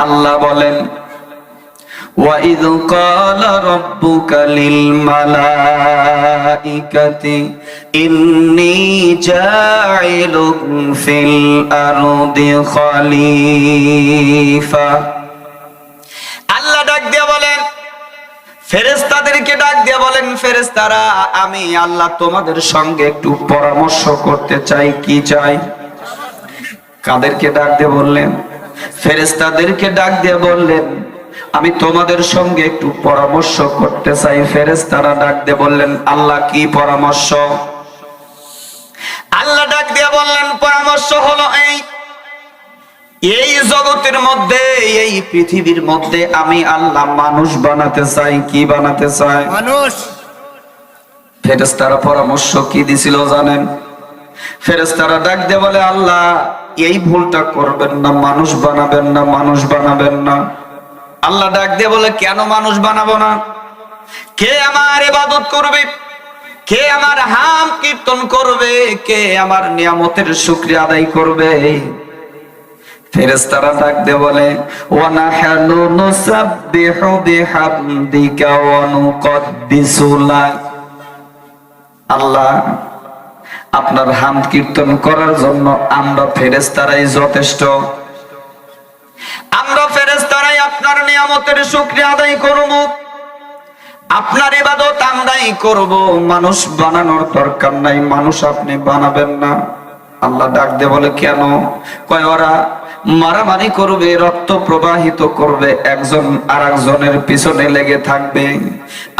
আল্লাহ বলেন, وَإِذْ قَالَ رَبُّكَ لِلْمَلَائِكَةِ إِنِّي جَاعِلٌ فِي الْأَرْضِ خَلِيفَةً। আল্লাহ ডাক দিয়ে বলেন, ফেরেশতাদেরকে ডাক দিয়ে বলেন, ফেরেশতারা আমি আল্লাহ তোমাদের সঙ্গে একটু পরামর্শ করতে চাই। কি চাই? কাদেরকে ডাক দিয়ে বললেন? ফেরেশতাদেরকে ডাক দিয়ে বললেন, আমি তোমাদের সঙ্গে একটু পরামর্শ করতে চাই। ফেরেশতারা ডাক দিয়ে বললেন, আল্লাহ কি পরামর্শ? আল্লাহ ডাক দিয়ে বললেন, পরামর্শ হলো এই জগতের মধ্যে, এই পৃথিবীর মধ্যে আমি আল্লাহ মানুষ বানাতে চাই। কি বানাতে চাই? মানুষ। ফেরেশতারা পরামর্শ কি দিছিল জানেন? ফেরেশতারা ডাক দিয়ে বলে, আল্লাহ এই ভুলটা করবেন না, মানুষ বানাবেন না, মানুষ বানাবেন না। আল্লাহ ডাক দিয়ে বলে, কেন মানুষ বানাবো না? কে আমার ইবাদত করবে? কে আমার হাম কীর্তন করবে? কে আমার নিয়ামতের শুকরিয়া আদায় করবে? ফেরেশতারা ডাক দিয়ে বলে, ওয়া নাহনু নুসাব্বিহু বিহামদিকা ওয়া নুকদ্দিসু লাক। আল্লাহ আপনার হামদ কীর্তন করার জন্য আমরা ফেরেশতারাই যথেষ্ট। আমরা ফেরেশতারাই আপনার নিয়ামতের শুকরিয়া আদায় করব, আপনার ইবাদত আমরাই করব। মানুষ বানানোর দরকার নাই, মানুষ আপনি বানাবেন না। আল্লাহ ডাক দিয়ে বলে, কেন? কয় ওরা মারামারি করবে, রক্ত প্রবাহিত করবে, একজন আরেকজনের পিছনে লেগে থাকবে।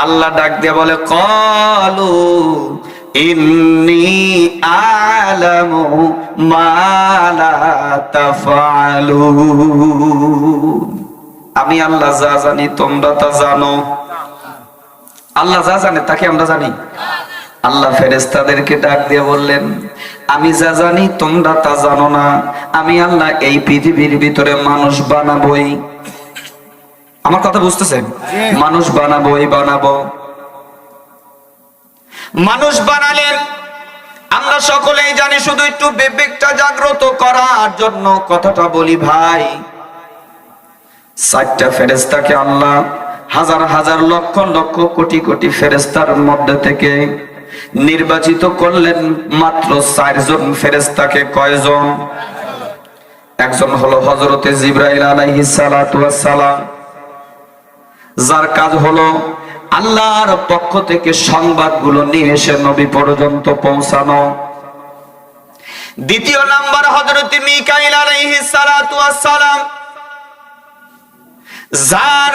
আল্লাহ ডাক দিয়ে বলে, ক্বালু ইন্নী আ'লামু মা লা তাফআলুন। আমি আল্লাহ যা জানি তোমরা তা জানো। আল্লাহ যা জানে তাকে আমরা জানি। আল্লাহ ফেরেশতাদেরকে ডাক দিয়ে বললেন, আমি যা জানি তোমরা তা জানো না। আমি আল্লাহ এই পৃথিবীর ভিতরে মানুষ বানাবোই। আমার কথা বুঝতেছেন? মানুষ বানাবোই, বানাবো। মানুষ বানালেন আমরা সকলেই জানি। শুধু একটু বিবেকটা জাগ্রত করার জন্য কথাটা বলি ভাই। 4টা ফেরেশতাকে আল্লাহ হাজার হাজার লক্ষ লক্ষ কোটি কোটি ফেরেশতার মধ্যে থেকে নির্বাচিত করলেন মাত্র 4 জন ফেরেশতাকে। কয়জন? একজন হলো হযরতে জিবরাইল আলাইহিস সালাতু ওয়াস সালাম, যার কাজ হলো আল্লাহর পক্ষ থেকে সংবাদগুলো নিয়ে এসে নবী পর্যন্ত পৌঁছানো। দ্বিতীয় নাম্বার হযরতে মিকাইল আলাইহিস সালাতু ওয়াস সালাম, যার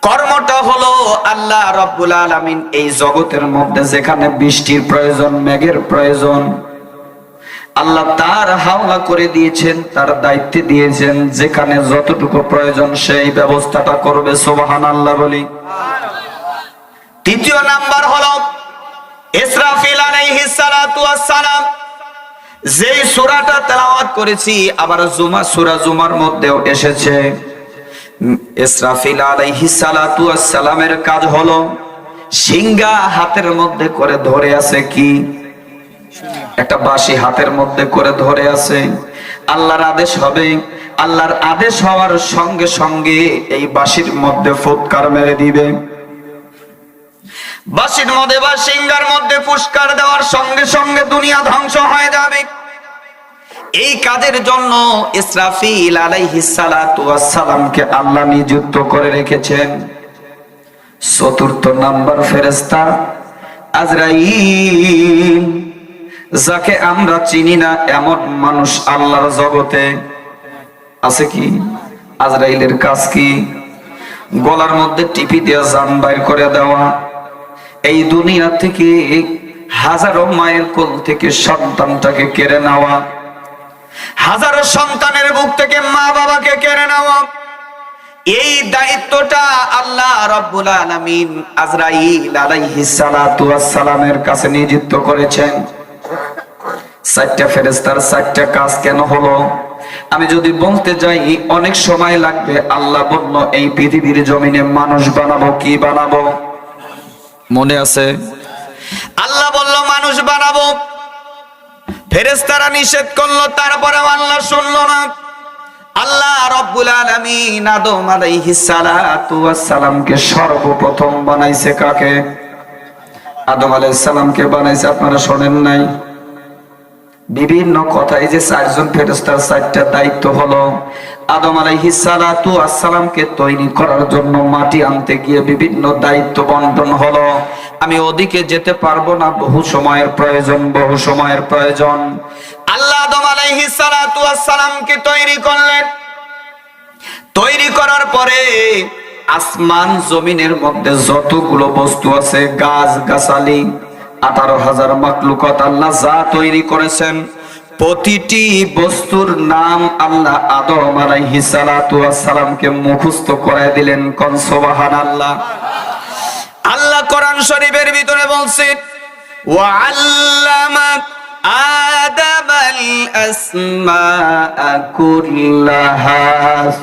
কর্মটা হলো আল্লাহ রাব্বুল আলামিন এই জগতের মধ্যে যেখানে বৃষ্টির প্রয়োজন, মেঘের প্রয়োজন, আল্লাহ তার হাওলা করে দিয়েছেন, তার দায়িত্ব দিয়েছেন। যেখানে যতটুকু প্রয়োজন সেই ব্যবস্থাটা করবে। সুবহানাল্লাহ বলি। তৃতীয় নাম্বার হলো ইসরাফিল আলাইহিস সালাতু ওয়াস সালাম, যেই সূরাটা তেলাওয়াত করেছি, আবার সূরা জুমার মধ্যেও এসেছে। ইসরাফিল আলাইহিস সালাতু ওয়াস সালামের কাজ হলো সিংহা হাতের মধ্যে করে ধরে আছে। কি? একটা বাঁশি হাতের মধ্যে করে ধরে আছে। আল্লাহর আদেশ হবে, আল্লাহর আদেশ হওয়ার সঙ্গে সঙ্গে এই বাঁশির মধ্যে ফুৎকার মেরে দিবে। বাঁশির মধ্যে বা সিংহার মধ্যে ফুৎকার দেওয়ার সঙ্গে সঙ্গে দুনিয়া ধ্বংস হয়ে যাবে। এই কাজের জন্য ইসরাফিল আলাইহিস সালাতু ওয়াস সালামকে আল্লাহ নিযুক্ত করে রেখেছেন। 4র্থ নাম্বার ফেরেশতা আজরাইল, যাকে আমরা চিনি না এমন মানুষ আল্লাহর জগতে আছে কি? আজরাইলের কাজ কি? গলার মধ্যে টিপি দিয়ে জান বাইর করে দেওয়া। এই দুনিয়া থেকে হাজারো মায়ের কোল থেকে সন্তানটাকে কেড়ে নেওয়া, হাজারো সন্তানের বুক থেকে মা বাবাকে কেড়ে নেওয়া। এই দায়িত্বটা আল্লাহ রাব্বুল আলামিন আজরাইল আলাইহিস সালাতু ওয়াস সালামের কাছে নিযুক্ত করেছেন। 4টা ফেরেশতার 4টা কাজ কেন হলো? আমি যদি বলতে যাই অনেক সময় লাগবে। আল্লাহ বলল এই পৃথিবীর জমিনে মানুষ বানাবো। কি বানাবো? মনে আছে? আল্লাহ বলল মানুষ বানাবো। ফেরেশতারা নিষেধ করলো, তারপরে আল্লাহ শুনলো না। আল্লাহ রাব্বুল আলামিন আদম আলাইহিস সালাতু ওয়াস সালামকে সর্বপ্রথম বানাইছে কাকে? আদম আলাইহিস সালামকে বানাইছে। আপনারা শোনেন নাই? বিভিন্ন কথাই যে চারজন ফেরেশতার চারটা দায়িত্ব হলো। আদম আলাইহিস সালাতু ওয়াস সালামকে তৈরি করার জন্য মাটি আনতে গিয়ে বিভিন্ন দায়িত্ব বন্টন হলো। আমি ওদিকে যেতে পারবো না, বহু সময়ের প্রয়োজন। আল্লাহ আদম আলাইহিস সালাতু ওয়াস সালামকে তৈরি করলেন। তৈরি করার পরে আসমান জমিনের মধ্যে যতগুলো বস্তু আছে, গাছ গাছালি, 18,000 মাখলুকাত আল্লাহ যা তৈরি করেছেন, প্রতিটি বস্তুর নাম আল্লাহ আদম আলাইহিস সালাতু ওয়াস সালামকে মুখস্থ করায় দিলেন। কোন সুবহানাল্লাহ। আল্লাহ কোরআন শরীফের ভিতরে বলছেন, ওয়া আল্লামা আদামাল আসমাআ কুল্লাহা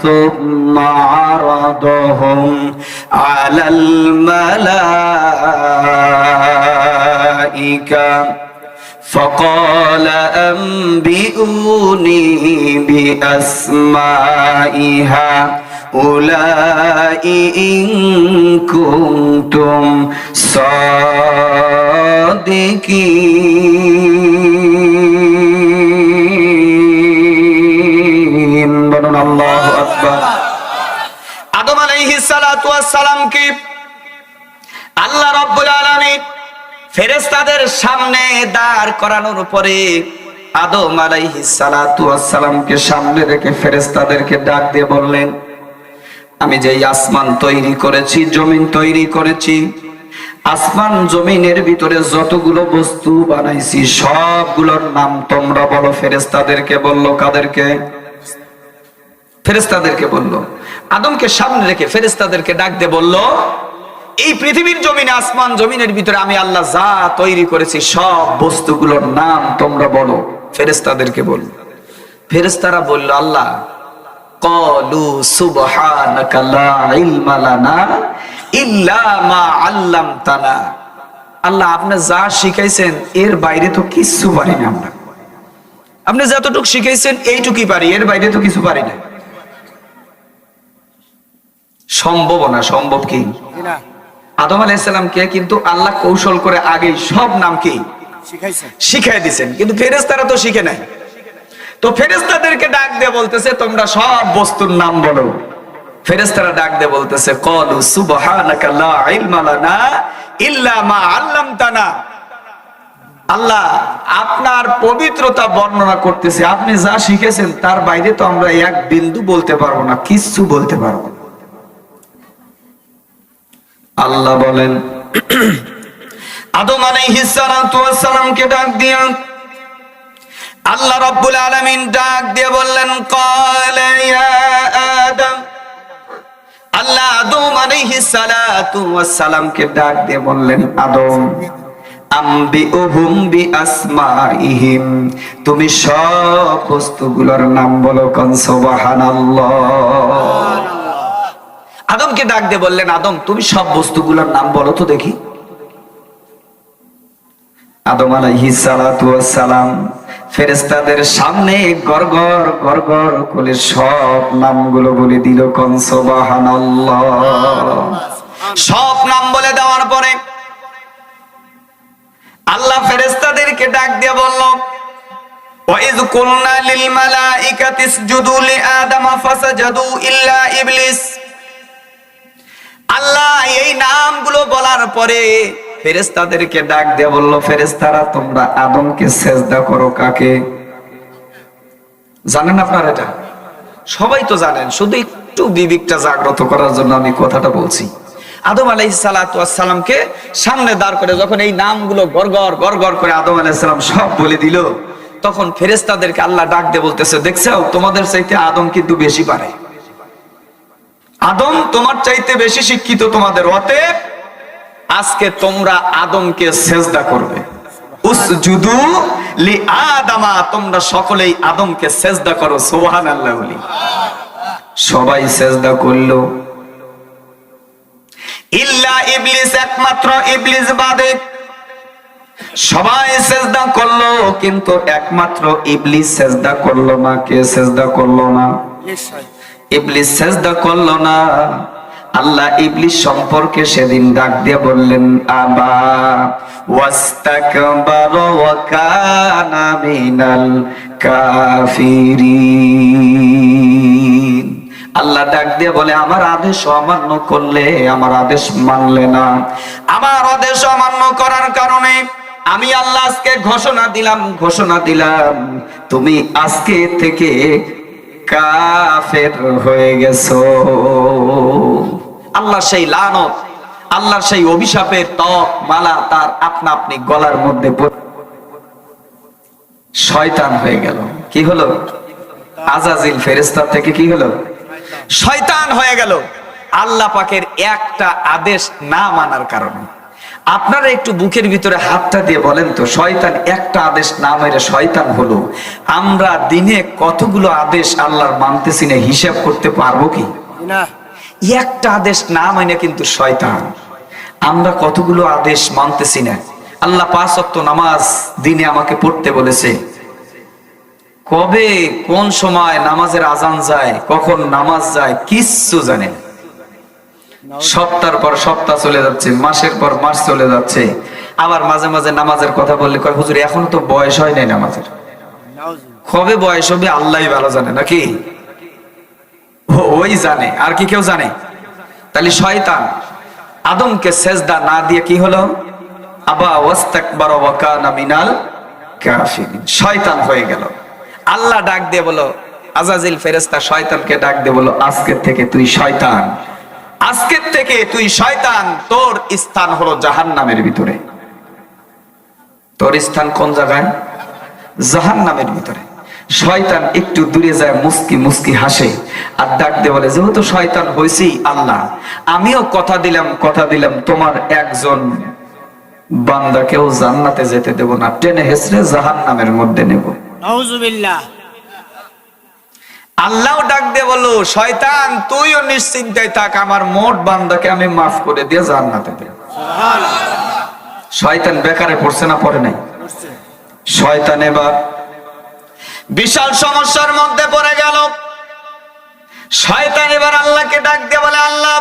সুম্মা আরাদাহুম আলাল মালাইকা فقال أنبئوني بأسمائها أولئك إن كنتم صادقين বলুন আল্লাহু আকবার। আদম আলাইহিস সালাতু ওয়াস সালামকে আল্লাহ রাব্বুল আলামিন ফেরেশতাদের সামনে দাঁড় করানোর পরে আদম আলাইহিস সালাতু ওয়াস সালামকে সামনে রেখে ফেরেশতাদেরকে ডাক দিয়ে বললেন, আমি যেই আসমান তৈরি করেছি, জমিন তৈরি করেছি, আসমান জমিনের ভিতরে যতগুলো বস্তু বানাইছি সবগুলোর নাম তোমরা বলো। ফেরেশতাদেরকে বললো। কাদেরকে? ফেরেশতাদেরকে বললো। আদমকে সামনে রেখে ফেরেশতাদেরকে ডাক দিয়ে বললো, এই পৃথিবীর জমিনে, আসমান জমিনের ভিতরে আমি আল্লাহ যা তৈরি করেছি সব বস্তুগুলোর নাম তোমরা বলো। ফেরেশতাদেরকে বলল। ফেরেশতারা বলল, আল্লাহ, ক্বালু সুবহানাকা লা ইলমা লানা ইল্লা মা আল্লামতানা। আল্লাহ, আপনি যা শিখাইছেন এর বাইরে তো কিছু পারি না আমরা। আপনি যতটুকু শিখাইছেন এইটুকুই পারি, এর বাইরে তো কিছু পারি না। সম্ভব না। সম্ভব কি? আদম আলাইহিস সালামকে কিন্তু আল্লাহ কৌশল করে আগেই সব নাম কি শিখাই দিয়েছেন, কিন্তু ফেরেশতারা তো শিখে নাই। তো ফেরেশতাদেরকে ডাক দিয়ে বলতেছে, তোমরা সব বস্তুর নাম বলো। ফেরেশতারা ডাক দিয়ে বলতেছে, ক্বালু সুবহানাকা লা ইলমা লানা ইল্লা মা আল্লামতানা। আল্লাহ, আপনার পবিত্রতা বর্ণনা করতেছে, আপনি যা শিখেছেন তার বাইরে তো আমরা এক বিন্দু বলতে পারবো না, কিচ্ছু বলতে পারবো না। আল্লাহ বলেন, আদম আলাইহিস সালাতু ওয়াস সালামকে ডাক দিয়া আল্লাহ রাব্বুল আলামিন ডাক দিয়ে বললেন, ক্বালা ইয়া আদম। আল্লাহ আদম আলাইহিস সালাতু ওয়াস সালামকে ডাক দিয়ে বললেন, আদম, আম্বিউহুম বিআসমাইহিম, তুমি সব বস্তুগুলোর নাম বলো। কোন সুবহানাল্লাহ। আদমকে ডাক দিয়ে বললেন, আদম, তুমি সব বস্তুগুলোর নাম বলো তো দেখি। আদম আলাইহিস সালাতু ওয়াস সালাম ফেরেশতাদের সামনে গড়গড় গড়গড় করে সব নামগুলো বলে দিল। কোন সুবহানাল্লাহ। সব নাম বলে দেওয়ার পরে আল্লাহ ফেরেশতাদেরকে ডাক দিয়ে বলল, ওয়াইয কুলনা লিল মালাইকাতি ইসজুদু লিআদম ফাসাজাদু ইল্লা ইবলিস। আল্লাহ এই নামগুলো বলার পরে ফেরেশতাদেরকে ডাক দিয়ে বলল, ফেরেশতারা তোমরা আদমকে সেজদা করো। কাকে? জানেন আপনারা? এটা সবাই তো জানেন, শুধু একটু বিবেকটা জাগ্রত করার জন্য আমি কথাটা বলছি। আদম আলাইহিস সালাতু ওয়াস সালামকে সামনে দাঁড় করে যখন এই নামগুলো গড়গড় গড়গড় করে আদম আলাইহিস সালাম সব বলে দিল, তখন ফেরেশতাদেরকে আল্লাহ ডাক দিয়ে বলতেছে, দেখছো, তোমাদের চাইতে আদম কিন্তু বেশি পারে। আদম তোমার চাইতে বেশি শিক্ষিত তোমাদের, অতএব আজকে তোমরা আদমকে সেজদা করবে। উসজুদু লিআদামা, তোমরা সকলেই আদমকে সেজদা করো। সুবহানাল্লাহ বলি। সবাই সেজদা করলো ইল্লা ইবলিস, একমাত্র ইবলিস বাদে। সবাই সেজদা করলো, কিন্তু একমাত্র ইবলিস সেজদা করলো না। কে সেজদা করলো না? ইবলিস সেজদা করলো না। আল্লাহ ইবলিস সম্পর্কে সেদিন ডাক দিয়ে বললেন, আবা ওয়াস্তাকবারা ওয়া কানা মিনাল কাফিরিন। আল্লাহ ডাক দিয়ে বলে, আমার আদেশ অমান্য করলে, আমার আদেশ মানলে না। আমার আদেশ অমান্য করার কারণে আমি আল্লাহ আজকে ঘোষণা দিলাম তুমি আজকে থেকে কাফের হয়ে গেছো। আল্লাহ সেই লানত, আল্লাহর সেই অভিশাপের তক মালা তার আপনা আপনি গলার মধ্যে শয়তান হয়ে গেল। কি হলো? আজাজিল ফেরেশতা থেকে কি হলো? শয়তান হয়ে গেল। আল্লাহ পাকের একটা আদেশ না মানার কারণে। আপনারা একটু বুকের ভিতরে হাতটা দিয়ে বলেন তো, শয়তান একটা আদেশ না মেরে শয়তান হলো, আমরা দিনে কতগুলো আদেশ আল্লাহর মানতেছি না, হিসাব করতে পারবো কি না? একটা আদেশ না মানে কিন্তু শয়তান। আমরা কতগুলো আদেশ মানতেছি না। আল্লাহ 5 ওয়াক্ত নামাজ দিনে আমাকে পড়তে বলেছে। কবে কোন সময় নামাজের আজান যায়, কখন নামাজ যায় কিচ্ছু জানেন। সপ্তাহের পর সপ্তাহ চলে যাচ্ছে, মাসের পর মাস চলে যাচ্ছে। আবার মাঝে মাঝে নামাজের কথা বললে কয়, হুজুর এখনো তো বয়স হয় নাই নামাজের। কবে বয়স হবে আল্লাহই ভালো জানে, নাকি? ওই জানে, আর কি কেউ জানে? তাহলে শয়তান আদমকে সেজদা না দিয়ে কি হলো? আবা ওয়াস্তাকবারা ওয়া কানা মিনাল কাফিরিন, শয়তান হয়ে গেল। আল্লাহ ডাক দিয়ে বলো, আজাজিল ফেরেশতা শয়তানকে ডাক দিয়ে বলো, আজকের থেকে তুই শয়তান, আজকের থেকে তুই শয়তান, তোর স্থান হলো জাহান্নামের ভিতরে। তোর স্থান কোন জায়গায়? জাহান্নামের ভিতরে। শয়তান একটু দূরে যায়, মুস্কি মুস্কি হাসে আর ডাক দিয়ে বলে, যেহেতু শয়তান হইছি আল্লাহ, আমিও কথা দিলাম তোমার একজন বান্দাকেও জান্নাতে যেতে দেব না, টেনে হেসড়ে জাহান্নামের মধ্যে নেব। নাউজুবিল্লাহ। আল্লাহ ডাক দিয়ে বলল, শয়তান তুইও নিশ্চিন্তায় থাক, আমার মোট বান্দাকে আমি মাফ করে দিয়ে জান্নাতে দেব। শয়তান বেকারে পড়ছে না? পড়ে নাই। শয়তান এবার বিশাল সমস্যার মধ্যে পড়ে গেল। শয়তান এবার আল্লাহকে ডাক দিয়ে বলে, আল্লাহ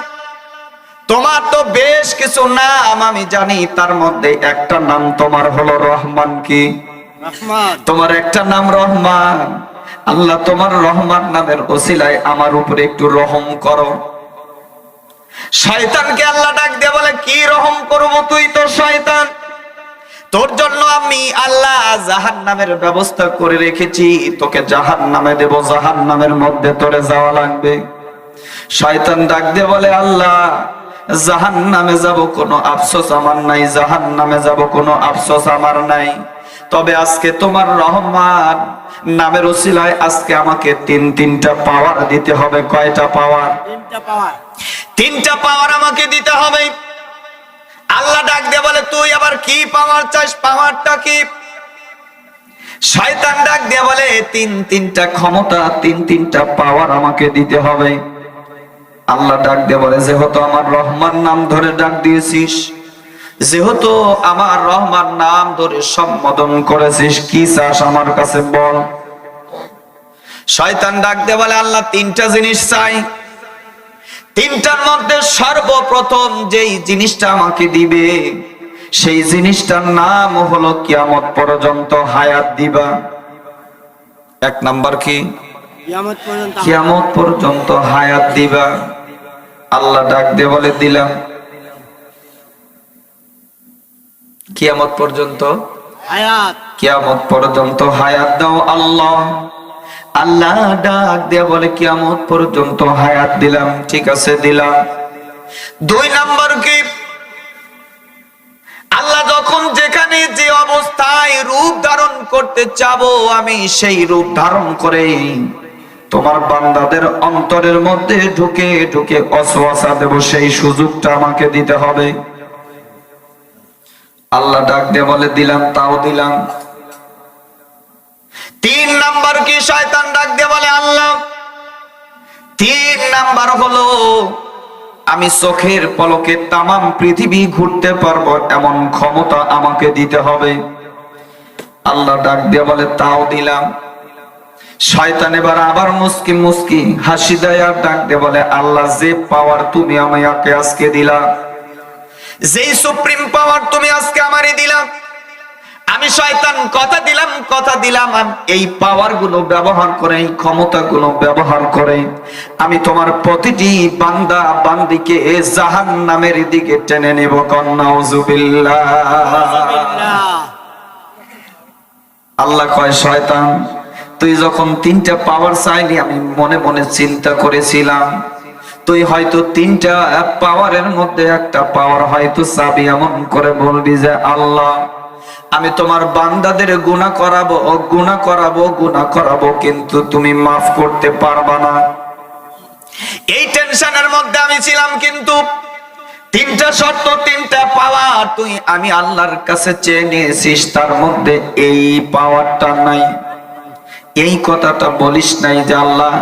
তোমার তো বেশ কিছু নাম আমি জানি, তার মধ্যে একটা নাম তোমার হলো রহমান। কি? তোমার একটা নাম রহমান। আল্লাহ তোমার রহমান নামের ওসিলায় আমার উপরে একটু রহম করো। শয়তানকে আল্লাহ ডাক দিয়ে বলে, কি রহম করবো? তুই তো শয়তান, তোর জন্য আমি আল্লাহ জাহান্নামের ব্যবস্থা করে রেখেছি, তোকে জাহান্নামে দেব, জাহান্নামের মধ্যে তোরে যাওয়া লাগবে। শয়তান ডাক দিয়ে বলে, আল্লাহ জাহান্নামে যাব কোনো আফসোস আমার নাই, জাহান্নামে যাব কোনো আফসোস আমার নাই, তবে আজকে তোমার রহমান নামের ওসিলায় আজকে আমাকে তিনটা পাওয়ার দিতে হবে। কয়টা পাওয়ার? তিনটা পাওয়ার আমাকে দিতে হবে। আল্লাহ ডাক দিয়ে বলে, তুই আবার কি পাওয়ার চাস? পাওয়ারটা কি? শয়তান ডাক দিয়ে বলে, তিনটা ক্ষমতা, তিনটা পাওয়ার আমাকে দিতে হবে। আল্লাহ ডাক দিয়ে বলে, যেহেতু আমার রহমান নাম ধরে ডাক দিয়েছিস, যেহেতু আমার রহমান নাম ধরে সম্বোধন করেছিস, কি চাস আমার কাছে বল। শয়তান ডাক দিয়ে বলে, আল্লাহ তিনটা জিনিস চাই। তিনটার মধ্যে সর্বপ্রথম যেই জিনিসটা আমাকে দিবে, সেই জিনিসটার নাম হলো কিয়ামত পর্যন্ত হায়াত দিবা। 1 নাম্বার কি? কিয়ামত পর্যন্ত হায়াত দিবা। আল্লাহ ডাক দিয়ে বলে, দিলাম। কিয়ামত পর্যন্ত হায়াত, কিয়ামত পর্যন্ত হায়াত দাও আল্লাহ। আল্লাহ ডাক দিয়ে বলে, কিয়ামত পর্যন্ত হায়াত দিলাম। ঠিক আছে, দিলাম। 2 নাম্বার কি? আল্লাহ যখন যেখানে যে অবস্থায় রূপ ধারণ করতে চাবো, আমি সেই রূপ ধারণ করে তোমার বান্দাদের অন্তরের মধ্যে ঢুকে ঢুকে ওয়াসওয়াসা দেব, সেই সুযোগটা আমাকে দিতে হবে। আল্লাহ ডাক দিয়ে বলে, দিলাম। তাও দিলাম। 3 নাম্বার কি? শয়তান ডাক দিয়ে বলে, আল্লাহ 3 নাম্বার হলো আমি চোখের পলকে তামাম পৃথিবী ঘুরতে পারবো এমন ক্ষমতা আমাকে দিতে হবে। আল্লাহ ডাক দিয়ে বলে তাও দিলাম। শয়তান এবার আবার মুস্কি মুস্কি হাসি দেয় আর ডাক দিয়ে বলে আল্লাহ যে পাওয়ার তুমি আমাকে আজকে দিলা, যেই সুপ্রিম পাওয়ার তুমি আজকে আমারে দিলা, আমি শয়তান কথা দিলাম এই পাওয়ার গুলো ব্যবহার করে, এই ক্ষমতা গুলো ব্যবহার করে আমি তোমার প্রতিটি বান্দা বান্দিকে জাহান্নামের দিকে টেনে নেব। নাউজুবিল্লাহ। আল্লাহ কয় শয়তান তুই যখন তিনটা পাওয়ার চাইলি আমি মনে মনে চিন্তা করেছিলাম তুই হয়তো তিনটা পাওয়ারের মধ্যে একটা পাওয়ার হয়তো চাবি, এমন করে বলবি যে আল্লাহ আমি তোমার বান্দাদের গুনাহ করাবো কিন্তু তুমি মাফ করতে পারবা না। এই টেনশনের মধ্যে আমি ছিলাম, কিন্তু তিনটা শর্ত তিনটা পাওয়ার তুই আমি আল্লাহর কাছে চেয়ে নিয়েছিস, তার মধ্যে এই পাওয়ারটা নাই। এই কথাটা বলিস নাই যে আল্লাহ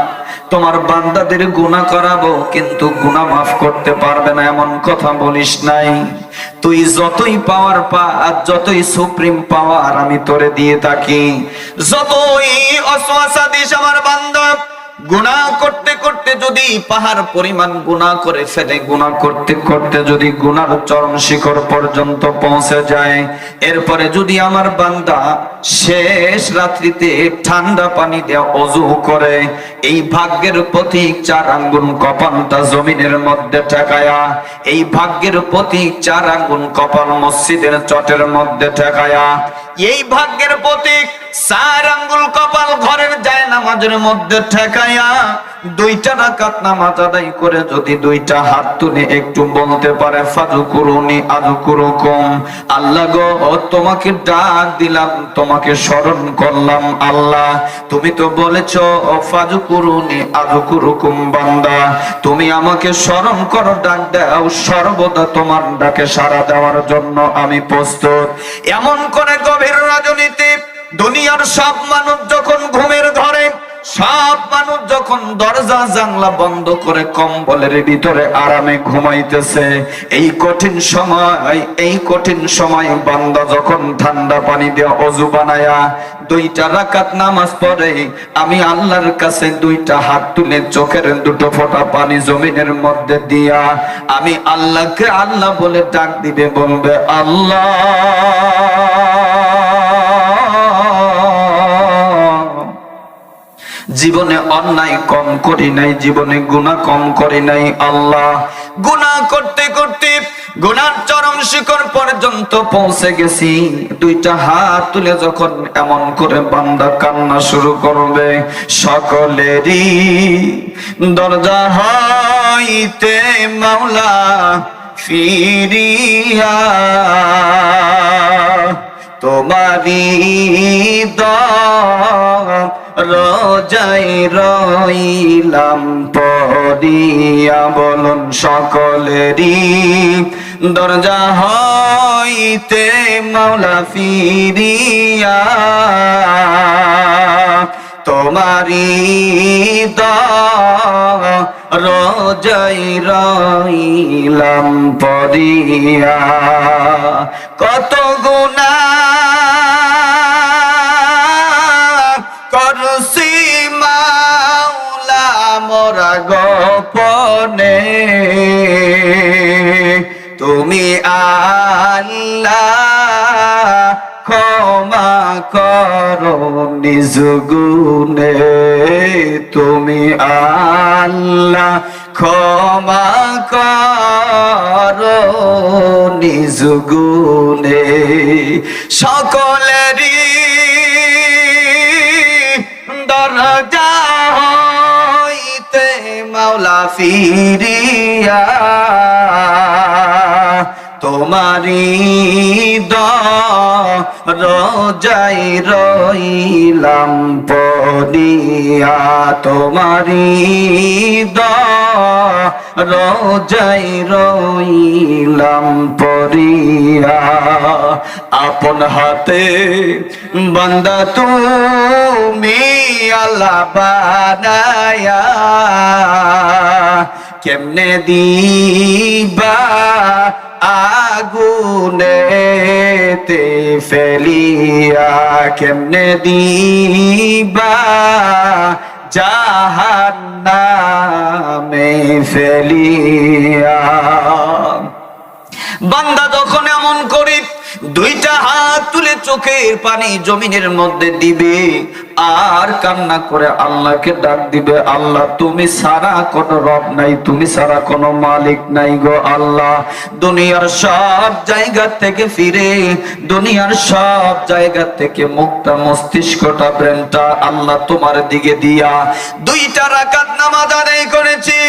তোমার বান্দাদের গুনাহ করাবো কিন্তু গুনাহ মাফ করতে পারবে না, এমন কথা বলিস নাই। তুই যতই পাওয়ার পা আর যতই সুপ্রিম পাওয়ার আমি তোরে দিয়ে থাকি, যতই ওয়াসওয়াসা দিস আমার বান্দা গুনাহ করতে করতে যদি পাহাড় পরিমাণ গুনাহ করে ফেলে, গুনাহ করতে করতে যদি গুনার চরম শিখর পর্যন্ত পৌঁছে যায়, এরপরে যদি আমার বান্দা শেষ রাত্রিতে ঠান্ডা পানি দিয়ে ওযু করে এই ভাগ্যের প্রতীক 4 আঙ্গুল কপালটা জমিনের মধ্যে ঠেকায়া, এই ভাগ্যের প্রতীক 4 আঙ্গুল কপাল মসজিদের চটের মধ্যে ঠেকায়া, এই ভাগ্যের প্রতীক 4 আঙ্গুল কপাল ঘরের জায়নামাজের মধ্যে ঠেকায়া 2টা রাকাত নামাজ আদায় করে যদি 2টা হাত তুলে একটু বলতে পারে ফাযকুরুনি আযকুরুকুম, আল্লাহ গো তোমাকে ডাক দিলাম, তোমাকে স্মরণ করলাম, আল্লাহ তুমি তো বলেছো ফাযকুরুনি আযকুরুকুম, বান্দা তুমি আমাকে স্মরণ করো, ডাক দাও, সর্বদা তোমার ডাকে সাড়া দেওয়ার জন্য আমি প্রস্তুত। এমন করে গভীর রজনীতে দুনিয়ার সব মানুষ যখন ঘুমের ধরে, সব মানুষ যখন দরজা জানলা বন্ধ করে কম্বলের ভিতরে আরামে ঘুমাইতেছে, এই কঠিন সময় বান্দা যখন ঠান্ডা পানি দিয়ে ওযু বানায়া 2টা রাকাত নামাজ পড়ে, আমি আল্লাহর কাছে 2টা হাত তুলে চোখের 2টো ফোঁটা পানি জমিনের মধ্যে দিয়া আমি আল্লাহকে আল্লাহ বলে ডাক দিবে, বলবে আল্লাহ জীবনে অন্যায় কম করি নাই, জীবনে গুনাহ কম করি নাই, আল্লাহ গুনাহ করতে করতে গুনার চরম শিখর পর্যন্ত পৌঁছে গেছি। 2টা হাত তুলে যখন এমন করে বান্দা কান্না শুরু করবে, সকলেরই দরজা হইতে মাওলা ফিরিয়া তোমারি রোজাই রইলাম পড়িয়া, বলুন সকলেরই দরজা হইতে মাওলা ফিরিয়া তোমারি রোজাই রইলাম পড়িয়া। কত গুনাহ করছি মাওলা মোরা গোপনে, তুমি আল্লাহ ক্ষমা করো নিজ গুণে, তুমি আল্লাহ ক্ষমা করো নিজ গুণে। সকলেরই দরজা হইতে মাওলা ফিরিয়া তোমারি রোজাই রইলাম পড়িয়া, তোমারি রোজাই রইলাম পড়িয়া। আপন হাতে বান্দা তুমি আল্লাহ বানায়া কেমনে দিবা আগুনেতে ফেলিয়া, কেমনে দিবা জাহান্নামে ফেলিয়া। বান্দা যখন এমন করি দুইটা হাত তুলে চোখের পানি জমিনের মধ্যে দিবে আর কান্না করে আল্লাহকে ডাক দিবে, আল্লাহ তুমি ছাড়া কোনো রব নাই, তুমি ছাড়া কোনো মালিক নাই গো আল্লাহ। দুনিয়ার সব জায়গা থেকে ফিরে, দুনিয়ার সব জায়গা থেকে মুক্তা মস্তিষ্কটা ব্রেনটা আল্লাহ তোমার দিকে দিয়া দুইটা রাকাত নামাজ আদায় করেছি।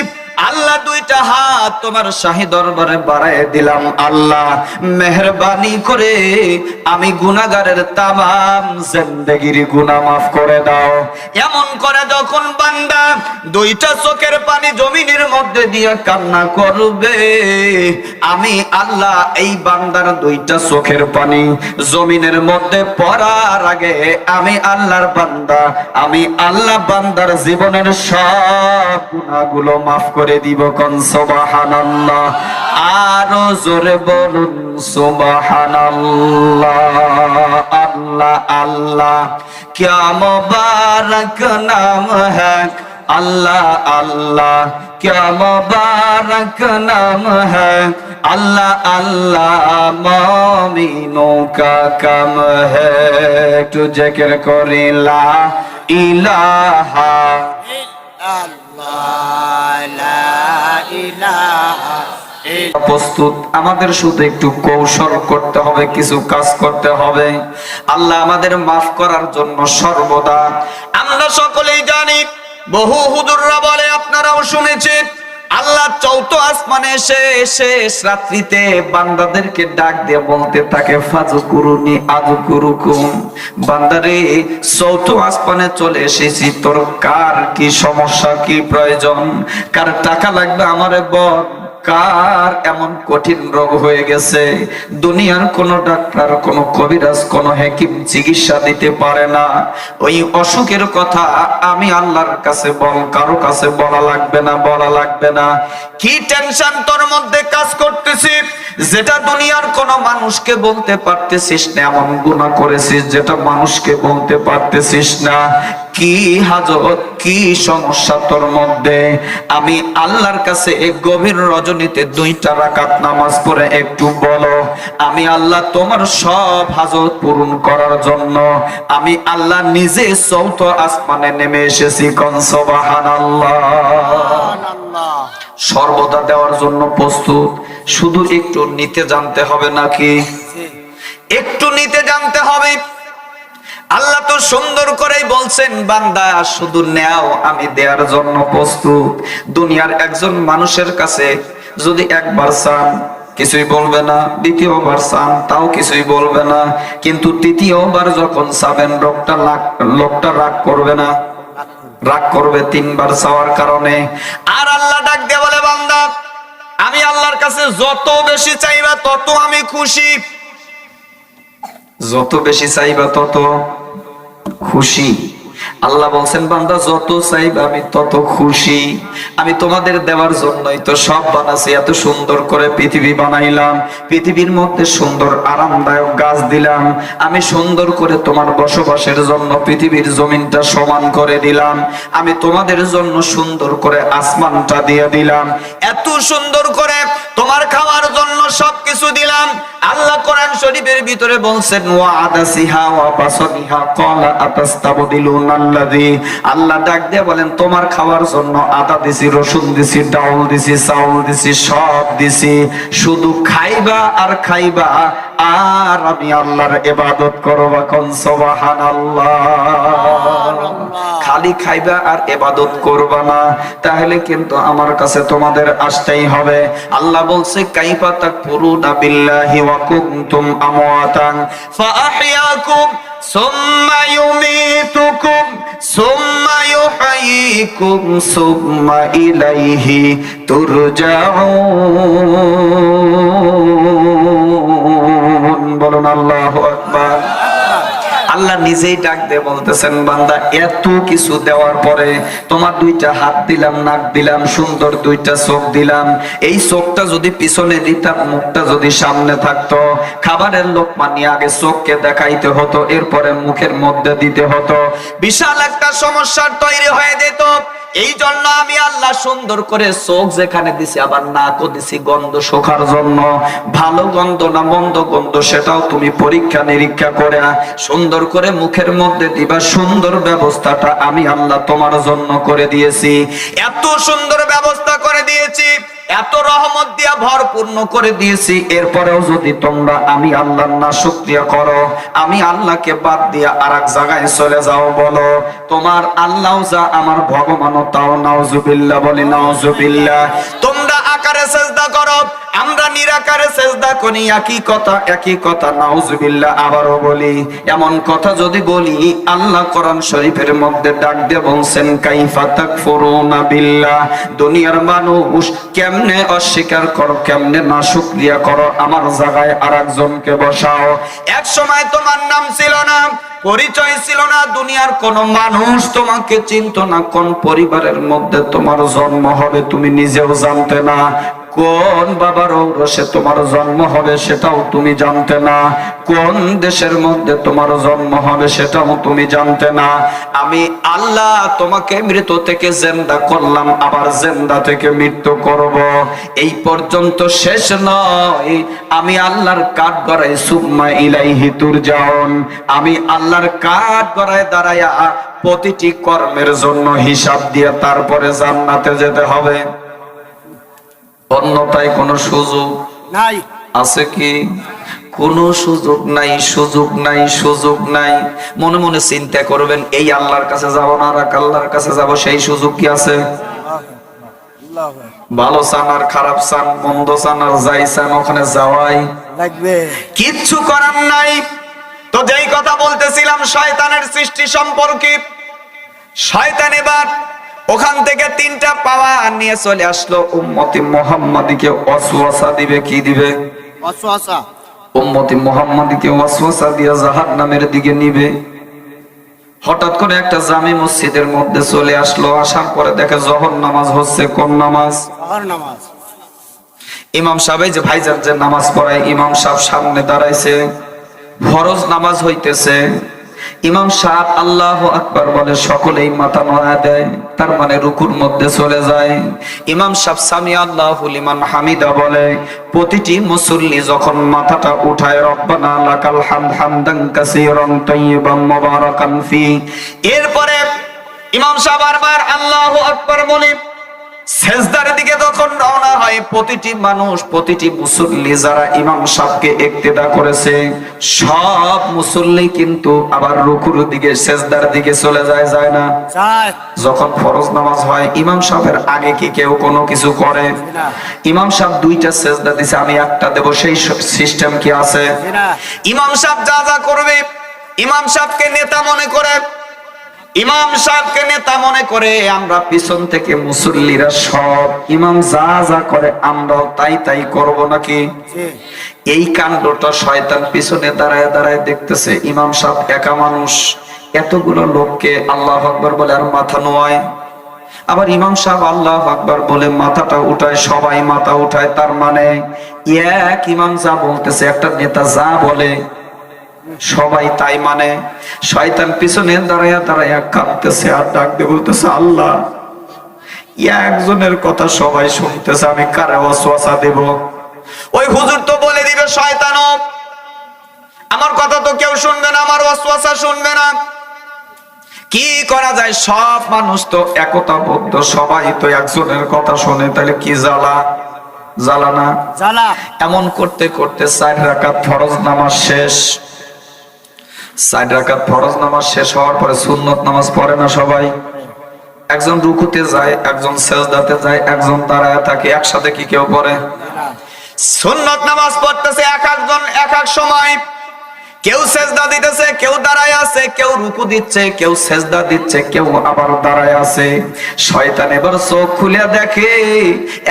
আল্লাহ দুইটা হাত তোমার শাহী দরবারে বাড়ায় দিলাম, আল্লাহ মেহেরবানি করে আমি গুনাহগারের তামাম জিন্দেগির গুনাহ মাফ করে দাও। এমন করে যখন বান্দা দুইটা চোখের পানি জমিনের মধ্যে দিয়ে কান্না করবে, আমি আল্লাহ এই বান্দার দুইটা চোখের পানি জমিনের মধ্যে পড়ার আগে আমি আল্লাহর বান্দা, আমি আল্লাহ বান্দার জীবনের সব গুনাহগুলো মাফ করে দিব। কোন সুবহানাল্লাহ, আরো জোরে বলুন সুবহানাল্লাহ। আল্লাহ আল্লাহ क्या मुबारक नाम है, अल्लाह अल्लाह क्या मुबारक नाम है, अल्लाह अल्लाह मोमिनों का काम है। একটু জিকির করি লা ইলাহা প্রস্তুত। আমাদের শুধু একটু কৌশল করতে হবে, কিছু কাজ করতে হবে আল্লাহ আমাদের মাফ করার জন্য সর্বদা। আমরা সকলেই জানি, বহু হুজুররা বলে, আপনারাও শুনেছেন, আল্লাহ চৌথ আসমানে এসে শেষ রাত্রিতে বান্দাদেরকে ডাক দিয়ে বলতে থাকে ফাজকুরুনি আযকুরুকুম, বান্দারে চৌথ আসমানে চলে এসেছি, তোর কার কি সমস্যা, কি প্রয়োজন, কার টাকা লাগবে আমারে বল, কার এমন কঠিন রোগ হয়ে গেছে দুনিয়ার কোন ডাক্তার, কোন কবিরাজ, কোন হাকিম চিকিৎসা দিতে পারে না, ওই অসুখের কথা আমি আল্লাহর কাছে বল, কারো কাছে বলা লাগবে না, বলা লাগবে না। কি টেনশন তোর মধ্যে কাজ করতেছি যেটা দুনিয়ার কোন মানুষকে বলতে পারতেছিস না, এমন গুনাহ করেছিস যেটা মানুষকে বলতে পারতেছিস না, কি হাজত, কি সমস্যা তোর মধ্যে, আমি আল্লাহর কাছে এক গভীর রজনীতে দুইটা রাকাত নামাজ পড়ে একটু বলো, আমি আল্লাহ তোমার সব হাজত পূরণ করার জন্য আমি আল্লাহ নিজে চৌথ আসমানে নেমে এসেছি। কোন সুবহানাল্লাহ। সর্বদা দেওয়ার জন্য প্রস্তুত, শুধু একটু নিতে জানতে হবে নাকি, একটু নিতে জানতে হবে। আল্লাহ তো সুন্দর করেই বলছেন, বান্দা শুধু নেও, আমি দেওয়ার জন্য প্রস্তুত। দুনিয়ার একজন মানুষের কাছে যদি একবার চান কিছুই বলবে না, দ্বিতীয়বার চান তাও কিছুই বলবে না, কিন্তু তৃতীয়বার যখন চাবেন লোকটা রাগ করবে না, রাগ করবে তিনবার চাওয়ার কারণে। আর আল্লাহ ডাক দিয়ে বলে, বান্দা আমি আল্লাহর কাছে যত বেশি চাইবা তত আমি খুশি, যত বেশি চাইবা তত খুশি। আল্লাহ বলছেন, বান্দা যত চাইবা আমি তত খুশি। আমি তোমাদের দেওয়ার জন্যই তো সব বানাইছি, এত সুন্দর করে পৃথিবী বানাইলাম, পৃথিবীর মধ্যে সুন্দর আরামদায়ক গাছ দিলাম, আমি সুন্দর করে তোমার বসবাসের জন্য পৃথিবীর জমিনটা সমান করে দিলাম, আমি তোমাদের জন্য সুন্দর করে আসমানটা দিয়ে দিলাম, এত সুন্দর করে তোমার খাওয়ার জন্য সবকিছু দিলাম। আল্লাহ কোরআন শরীফের ভিতরে বলছেন, ওয়া আদাসিহা ওয়া বাসাবিহা ক্বালা আতাস্তাবদিলুনাল্লাযী, আল্লাহ ডাক দিয়ে বলেন, তোমার খাওয়ার জন্য আদা দিছি, রসুন দিছি, ডাউল দিছি, চাউল দিছি, সব দিছি, শুধু খাইবা আর খাইবা আর আমি আল্লাহর ইবাদত করবা। কোন সুবহানাল্লাহ। খালি খাইবা আর ইবাদত করবা না, তাহলে কিন্তু আমার কাছে তোমাদের আসতেই হবে। আল্লাহ বলছে, কাইফা তাকফুরুনা বিল্লাহি ওয়া কুনতুম আমওয়াতান ফাআহইয়াকুম সুম্মা ইউমীতুকুম সুম্মা ইউহয়িকুম সুম্মা ইলাইহি তুরজাউন। বলুন আল্লাহু আকবার। আল্লাহ নিজেই ডাক দিয়ে বলতেছেন, বান্দা এত কিছু দেওয়ার পরে তোমার দুইটা হাত দিলাম, নাক দিলাম, সুন্দর দুইটা চোখ দিলাম, এই চোখটা যদি পিছনে দিতাম, মুখটা যদি সামনে থাকতো, খাবারের লোকমা নিয়ে আগে চোখকে দেখাইতে হতো, এরপরে মুখের মধ্যে দিতে হতো, বিশাল একটা সমস্যার তৈরি হয়ে যেত। এই জন্য আমি আল্লাহ সুন্দর করে চোখ যেখানে দিছি, আবার নাকও দিছি গন্ধ শোকার জন্য। ভালো গন্ধ না মন্দ গন্ধ সেটাও তুমি পরীক্ষা নিরীক্ষা করে সুন্দর করে মুখের মধ্যে দিবা। সুন্দর ব্যবস্থাটা আমি আল্লাহ তোমার জন্য করে দিয়েছি, এত সুন্দর ব্যবস্থা করে দিয়েছি, এত রহমত দিয়া ভরপূর্ণ করে দিয়েছি। এরপরেও যদি তোমরা আমি আল্লাহর নাশুকরিয়া করো, আমি আল্লাহকে বাদ দিয়া আরেক জায়গায় চলে যাও, বলো তোমার আল্লাহ যা আমার ভগবানও তাও। নাউজুবিল্লাহ, বলি নাউজুবিল্লাহ। তোমরা আকারে সেজদা করো, আমরা নিরাকারে সেজদা করি, একই কথা একই কথা। নাউজুবিল্লাহ। আবারও বলি, এমন কথা যদি বলি, আল্লাহ কোরআন শরীফের মধ্যে ডাক দিয়ে বলছেন, কাইফা তাকফুরুনা বিল্লাহ, দুনিয়ার মানুষ কেমনে অস্বীকার করো, কেমনে নাশুকরিয়া করো, আমার জায়গায় আরেকজনকে বসাও। এক সময় তোমার নাম ছিল না, পরিচয় ছিল না, দুনিয়ার কোন মানুষ তোমাকে চিনত না, কোন পরিবারের মধ্যে তোমার জন্ম হবে তুমি নিজেও জানতে না, কোন বাবার ঔরসে তোমার জন্ম হবে সেটাও তুমি জানতে না, কোন দেশের মধ্যে তোমার জন্ম হবে সেটাও তুমি জানতে না। আমি আল্লাহ তোমাকে মৃত থেকে জিন্দা করলাম, আবার জিন্দা থেকে মৃত্যু করব। এই পর্যন্ত শেষ নয়, আমি আল্লাহর কাঠ গড়াই, সুম্মা ইলাইহি তুরজাউন, আমি আল্লাহর কাঠ গড়ায় দাঁড়ায়া প্রতিটি কর্মের জন্য হিসাব দিয়ে তারপরে জান্নাতে যেতে হবে। অন্যথায় কোনো সুযোগ নাই, আছে কি? কোনো সুযোগ নাই, সুযোগ নাই, সুযোগ নাই। মনে মনে চিন্তা করবেন, এই আল্লাহর কাছে যাব না আর আল্লাহর কাছে যাব, সেই সুযোগ কি আছে? ভালো চান আর খারাপ চান, মন্দ চান আর যাই চান, ওখানে যাওয়াই লাগবে, কিচ্ছু করার নাই। তো যেই কথা বলতেছিলাম শয়তানের সৃষ্টি সম্পর্কে, শয়তান এবার ওখান থেকে তিনটা পাওয়া নিয়ে চলে আসলো, উম্মতি মুহাম্মাদীকে ওয়াসওয়াসা দিবে। কি দিবে? ওয়াসওয়াসা। উম্মতি মুহাম্মাদীকে ওয়াসওয়াসা দিয়ে জাহান্নামের দিকে নিবে। হঠাৎ করে একটা জামি মসজিদের মধ্যে চলে আসলো, আসার পরে দেখে জোহর নামাজ হচ্ছে। কোন নামাজ? জোহর নামাজ। ইমাম সাহেব যে ভাইজান যে নামাজ পড়ায়, ইমাম সাহেব সামনে দাঁড়াইছে, ফরজ নামাজ হইতেছে। ইমাম সাহেব আল্লাহু আকবার বলে, সকলেই মাথা নোয়া দেয়, তার মানে রুকুর মধ্যে চলে যায়। ইমাম সাহেব সামি আল্লাহু লিমান হামিদা বলে, প্রতিটি মুসল্লি যখন মাথাটা উঠায়, রব্বানা লাকাল হামদ হামদান কাসীরান তাইয়িবান মুবারাকান ফি, এরপরে ইমাম সাহেব বারবার আল্লাহু আকবার বলে সেজদার দিকে যখন রওনা হয়, প্রতিটি মানুষ, প্রতিটি মুসল্লি যারা ইমাম সাহেবকে ইক্তেদা করেছে, সব মুসল্লি কিন্তু আবার রুকুর দিকে, সেজদার দিকে চলে যায়, যায় না? যায়। যখন ফরজ নামাজ হয়, ইমাম সাহেবের আগে কি কেউ কোনো কিছু করে? ইমাম সাহেব দুইটা সেজদা দিছে, আমি একটা দেব, সেই সিস্টেম কি আছে? ইমাম সাহেব যা যা করবে, ইমাম সাহেবকে নেতা মনে করে, ইমাম সাহেবকে নেতা মনে করে আমরা পিছন থেকে মুসল্লিরা সব ইমাম যা যা করে আমরাও তাই তাই করব নাকি? এই কাণ্ডটা শয়তান পিছনে দাঁড়ায় দাঁড়ায় দেখতেছে। ইমাম সাহেব একা মানুষ, এতগুলো লোককে আল্লাহু আকবার বলে আর মাথা নোয়ায়, আবার ইমাম সাহেব আল্লাহু আকবার বলে মাথাটা উঠায়, সবাই মাথা উঠায়। তার মানে এক ইমাম যা বলতেছে, একটা নেতা যা বলে সবাই তাই মানে। শয়তান পিছনে দাঁড়ায়া দাঁড়ায়া কাঁদতেছে আর ডাক দিয়ে বলতেছে, আল্লাহ একজনের কথা সবাই শুনতেছে, আমি কারে ওয়াসওয়াসা দেব? ওই হুজুর তো বলে দিবে শয়তানও, আমার কথা তো কেউ শুনবে না, আমার ওয়াসওয়াসা শুনবে না। কি করা যায়? সব মানুষ তো একতাবদ্ধ, সবাই তো একজনের কথা শোনে, তাহলে কি জ্বালা, জ্বালা না জ্বালা। এমন করতে করতে 4 রাকাত ফরজ নামাজ শেষ। 4 রাকাত ফরজ নামাজ শেষ হওয়ার পরে সুন্নত নামাজ পড়ে না সবাই? একজন রুকুতে যায়, একজন সেজদাতে যায়, একজন দাঁড়ায় থাকে, একসাথে কি কেউ পড়ে? সুন্নত নামাজ পড়তেছে এক একজন এক এক সময়, কেউ সেজদা দিতেছে, কেউ দাঁড়ায় আছে, কেউ রুকু দিচ্ছে, কেউ সেজদা দিচ্ছে, কেউ আবার দাঁড়ায় আছে। শয়তান এবার চোখ খুলে দেখে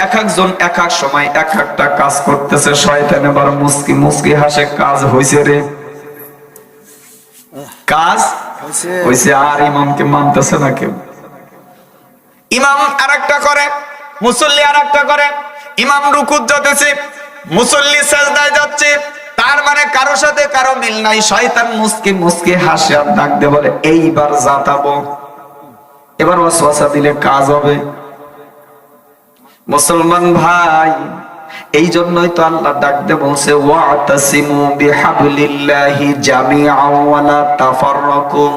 এক একজন এক এক সময় এক একটা কাজ করতেছে। শয়তান এবার মুস্কি মুস্কি হাসে, কাজ হইছে রে। কাজ হইছে, আর ইমামকে মানতেছে না কেউ। ইমাম আরেকটা করে, মুসল্লি আরেকটা করে। ইমাম রুকুত যাচ্ছে, মুসল্লি সাজদায় যাচ্ছে, তার মানে কারো সাথে কারো মিল নাই। শয়তান মুস্কি মুস্কি হাসে আর ডাক দিয়ে বলে এইবার যাতাবো, এবার ওয়াসওয়াসা দিলে কাজ হবে। মুসলমান ভাই, এই জন্যই তো আল্লাহ ডাক দিয়ে বলছে ওয়াতাসিমু বিহাবলিল্লাহি জামিআন ওয়া লা তাফাররাকু।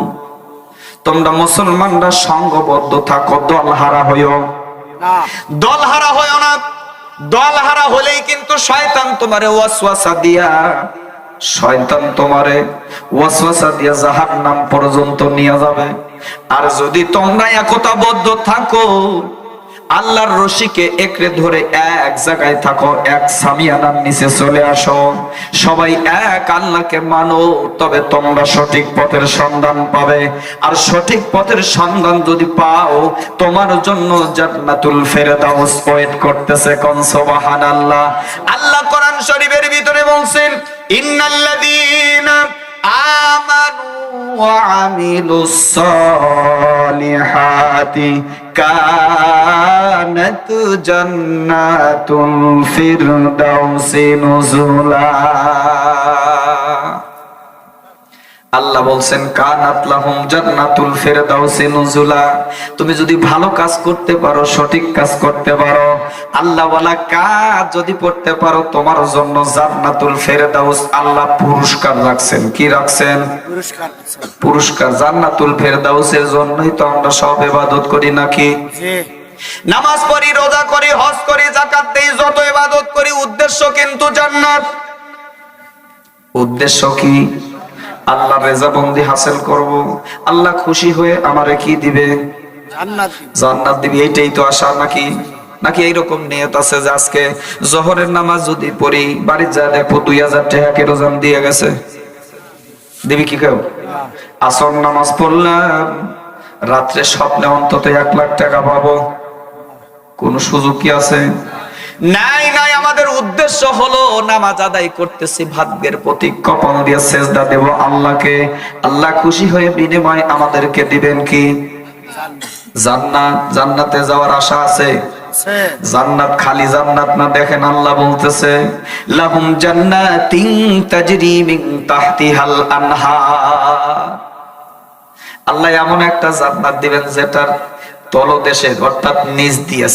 তোমরা মুসলমানরা সংঘবদ্ধ থাকো, দলহারা হইও না। দলহারা হইও না। দলহারা হলেই কিন্তু শয়তান তোমারে ওয়াসওয়াসা দিয়া জাহান্নাম পর্যন্ত নিয়ে যাবে। আর যদি তোমরা একতাবদ্ধ থাকো, আল্লাহর রশিকে একরে ধরে এক জায়গায় থাকো, এক সামিয়ানার নিচে চলে আসো, সবাই এক আল্লাহকে মানো, তবে তোমরা সঠিক পথের সন্ধান পাবে। আর সঠিক পথের সন্ধান যদি পাও, তোমার জন্য জান্নাতুল ফেরদাউস ওয়েট করতেছে। কোন সুবহানাল্লাহ। আল্লাহ কোরআন শরীফের ভিতরে বলছেন ইন্নাল্লাযীনা আমানু ওয়া আমিলুস সালিহাতি কানাত জান্নাতুল ফিরদাউসি নুজুলা। আল্লাহ বলছেন কানাত লাহুম জান্নাতুল ফিরদাউসি নুজুলা। তুমি যদি ভালো কাজ করতে পারো, সঠিক কাজ করতে পারো, আল্লাহ ওয়ালা কাজ যদি করতে পারো, তোমার জন্য জান্নাতুল ফিরদাউস আল্লাহ পুরস্কার রাখছেন। কি রাখছেন? পুরস্কার। জান্নাতুল ফিরদাউসের জন্যই তো আমরা সব ইবাদত করি নাকি? নামাজ পড়ি, রোজা করি, হজ করি, যাকাত দেই, যত ইবাদত করি, উদ্দেশ্য কিন্তু জান্নাত। উদ্দেশ্য কি? আল্লাহ রেজাবন্দি হাসিল করব, আল্লাহ খুশি হয়ে আমারে কি দিবে? জান্নাত দিবে। এইটাই তো আশা নাকি? নাকি এইরকম নিয়ত আছে যে আজকে জোহরের নামাজ যদি পড়ি, বাড়ির যা দেখো 2000 টাকা কেরোজান দিয়ে গেছে, দিবি কি কেউ? আসর নামাজ পড়লাম, রাত্রে স্বপ্নে অন্তত 1 লাখ টাকা পাবো, কোন সুযোগ কি আছে? নাই নাই। আমাদের উদ্দেশ্য হলো নামাজ আদায় করতেছি, ভাগ্যের প্রতি কপাল দিয়ে সেজদা দেব আল্লাহকে। আল্লাহ খুশি হয়ে বিনিময় আমাদেরকে দিবেন কি? জান্নাত। জান্নাতে যাওয়ার আশা আছে? জান্নাত খালি জান্নাত না, দেখেন আল্লাহ বলতেছে লাহুম জান্নাতিন তাজরি মিন তাহতিহাল আনহার। আল্লাহ এমন একটা জান্নাত দিবেন যেটার তলদেশে অর্থাৎ নিচ দিয়ে